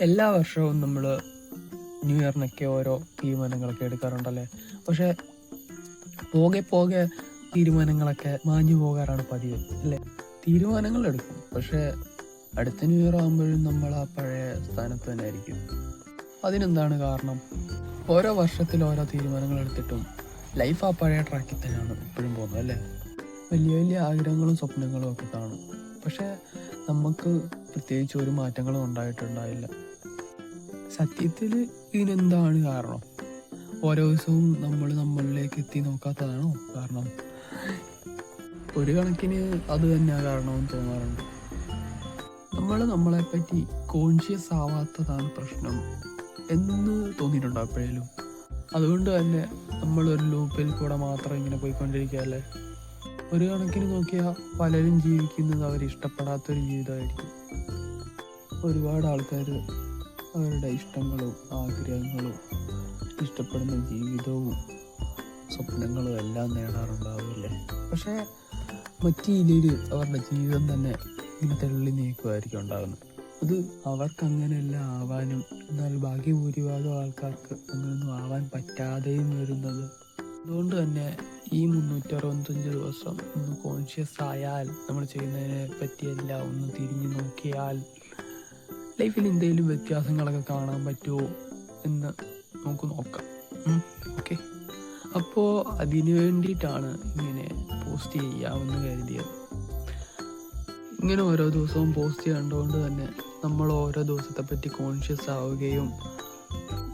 എല്ലാ വർഷവും നമ്മൾ ന്യൂ ഇയറിനൊക്കെ ഓരോ തീരുമാനങ്ങളൊക്കെ എടുക്കാറുണ്ടല്ലേ. പക്ഷേ പോകെ പോകെ തീരുമാനങ്ങളൊക്കെ മാഞ്ഞു പോകാറാണ് പതിവ് അല്ലേ. തീരുമാനങ്ങൾ എടുക്കും, പക്ഷേ അടുത്ത ന്യൂ ഇയർ ആകുമ്പോഴും നമ്മൾ ആ പഴയ സ്ഥാനത്ത് തന്നെ ആയിരിക്കും. അതിനെന്താണ് കാരണം? ഓരോ വർഷത്തിൽ ഓരോ തീരുമാനങ്ങൾ എടുത്തിട്ടും ലൈഫ് ആ പഴയ ട്രാക്കിൽ തന്നെയാണ് ഇപ്പോഴും പോകുന്നത് അല്ലേ. വലിയ വലിയ ആഗ്രഹങ്ങളും സ്വപ്നങ്ങളും ഒക്കെ കാണും, പക്ഷേ നമുക്ക് പ്രത്യേകിച്ച് ഒരു മാറ്റങ്ങളും ഉണ്ടായിട്ടുണ്ടായില്ല. സത്യത്തിൽ ഇതിനെന്താണ് കാരണം? ഓരോ ദിവസവും നമ്മൾ നമ്മളിലേക്ക് എത്തി നോക്കാത്തതാണോ കാരണം? ഒരു കണക്കിന് അത് തന്നെയാണ് കാരണമെന്ന് തോന്നാറുണ്ട്. നമ്മൾ നമ്മളെപ്പറ്റി കോൺഷ്യസ് ആവാത്തതാണ് പ്രശ്നം എന്ന് തോന്നിയിട്ടുണ്ടോ എപ്പോഴേലും? അതുകൊണ്ട് തന്നെ നമ്മളൊരു ലൂപ്പിൽ കൂടെ മാത്രം ഇങ്ങനെ പോയിക്കൊണ്ടിരിക്കുകയല്ലേ. ഒരു കണക്കിന് നോക്കിയാൽ പലരും ജീവിക്കുന്നത് അവരിഷ്ടപ്പെടാത്തൊരു ജീവിതമായിരിക്കും. ഒരുപാട് ആൾക്കാർ അവരുടെ ഇഷ്ടങ്ങളും ആഗ്രഹങ്ങളും ഇഷ്ടപ്പെടുന്ന ജീവിതവും സ്വപ്നങ്ങളും എല്ലാം നേടാറുണ്ടാവില്ലേ. പക്ഷേ മറ്റു രീതിയിൽ അവരുടെ ജീവിതം തന്നെ ഇങ്ങനെ തള്ളി നീക്കുമായിരിക്കും ഉണ്ടാകുന്നത്. അത് അവർക്ക് അങ്ങനെയല്ല ആവാനും, എന്നാൽ ബാക്കി ഭൂരിഭാഗം ആൾക്കാർക്ക് അങ്ങനെയൊന്നും ആവാൻ പറ്റാതെയും വരുന്നത്. അതുകൊണ്ട് തന്നെ ഈ 365 ദിവസം ഒന്ന് കോൺഷ്യസ് ആയാൽ, നമ്മൾ ചെയ്യുന്നതിനെ പറ്റിയെല്ലാം ഒന്ന് തിരിഞ്ഞു നോക്കിയാൽ ലൈഫിൽ എന്തെങ്കിലും വ്യത്യാസങ്ങളൊക്കെ കാണാൻ പറ്റുമോ എന്ന് നമുക്ക് നോക്കാം. ഓക്കെ, അപ്പോൾ അതിനു വേണ്ടിയിട്ടാണ് ഇങ്ങനെ പോസ്റ്റ് ചെയ്യാമെന്ന് കരുതിയത്. ഇങ്ങനെ ഓരോ ദിവസവും പോസ്റ്റ് കണ്ടുകൊണ്ട് തന്നെ നമ്മൾ ഓരോ ദിവസത്തെ പറ്റി കോൺഷ്യസ് ആവുകയും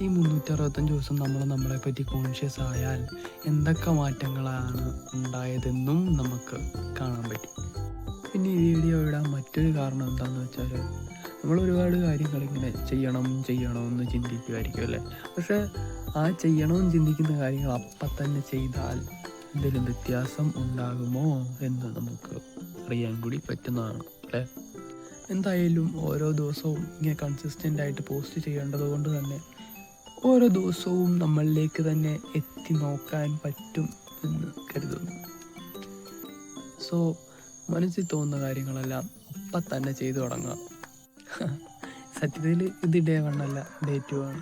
ഈ 365 ദിവസം നമ്മൾ നമ്മളെപ്പറ്റി കോൺഷ്യസ് ആയാൽ എന്തൊക്കെ മാറ്റങ്ങളാണ് ഉണ്ടായതെന്നും നമുക്ക് കാണാൻ പറ്റും. പിന്നെ ഈ വീഡിയോ ഇടാൻ മറ്റൊരു കാരണം എന്താണെന്ന് വെച്ചാൽ, നമ്മൾ ഒരുപാട് കാര്യങ്ങൾ ഇങ്ങനെ ചെയ്യണമെന്ന് ചിന്തിക്കുമായിരിക്കും അല്ലേ. പക്ഷേ ആ ചെയ്യണമെന്ന് ചിന്തിക്കുന്ന കാര്യങ്ങൾ അപ്പം തന്നെ ചെയ്താൽ എന്തെങ്കിലും വ്യത്യാസം ഉണ്ടാകുമോ എന്ന് നമുക്ക് അറിയാൻ കൂടി പറ്റുന്നതാണ് അല്ലേ. എന്തായാലും ഓരോ ദിവസവും ഇങ്ങനെ കൺസിസ്റ്റൻ്റ് ആയിട്ട് പോസ്റ്റ് ചെയ്യേണ്ടത് കൊണ്ട് തന്നെ ഓരോ ദിവസവും നമ്മളിലേക്ക് തന്നെ എത്തി നോക്കാൻ പറ്റും എന്ന് കരുതുന്നു. സോ മനസ്സിൽ തോന്നുന്ന കാര്യങ്ങളെല്ലാം അപ്പം തന്നെ ചെയ്തു തുടങ്ങാം. സത്യത്തിൽ ഇത് ഡേ 1 അല്ല, ഡേ 2 ആണ്.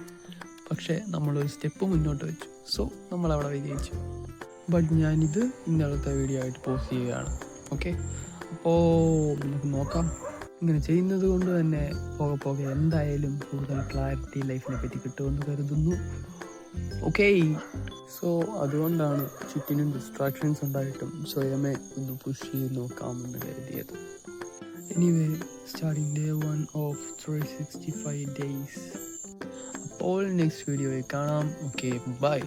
പക്ഷേ നമ്മളൊരു സ്റ്റെപ്പ് മുന്നോട്ട് വെച്ചു, സോ നമ്മളവിടെ വിജയിച്ചു. ബട്ട് ഞാനിത് ഇന്നലത്തെ വീഡിയോ ആയിട്ട് പോസ്റ്റ് ചെയ്യുകയാണ്. ഓക്കെ, അപ്പോൾ നമുക്ക് നോക്കാം. ഇങ്ങനെ ചെയ്യുന്നത് കൊണ്ട് തന്നെ പോകെ പോകെ എന്തായാലും കൂടുതൽ ക്ലാരിറ്റി ലൈഫിനെ പറ്റി കിട്ടുമെന്ന് കരുതുന്നു. ഓക്കെ, സോ അതുകൊണ്ടാണ് ചുറ്റിനും ഡിസ്ട്രാക്ഷൻസ് ഉണ്ടായിട്ടും സ്വയമേ ഒന്ന് പുഷ് ചെയ്ത് നോക്കാമെന്ന് കരുതിയത്. Anyway, starting day 1 of 365 days. അപ്പോൾ നെക്സ്റ്റ് വീഡിയോയിൽ കാണാം. Okay, by.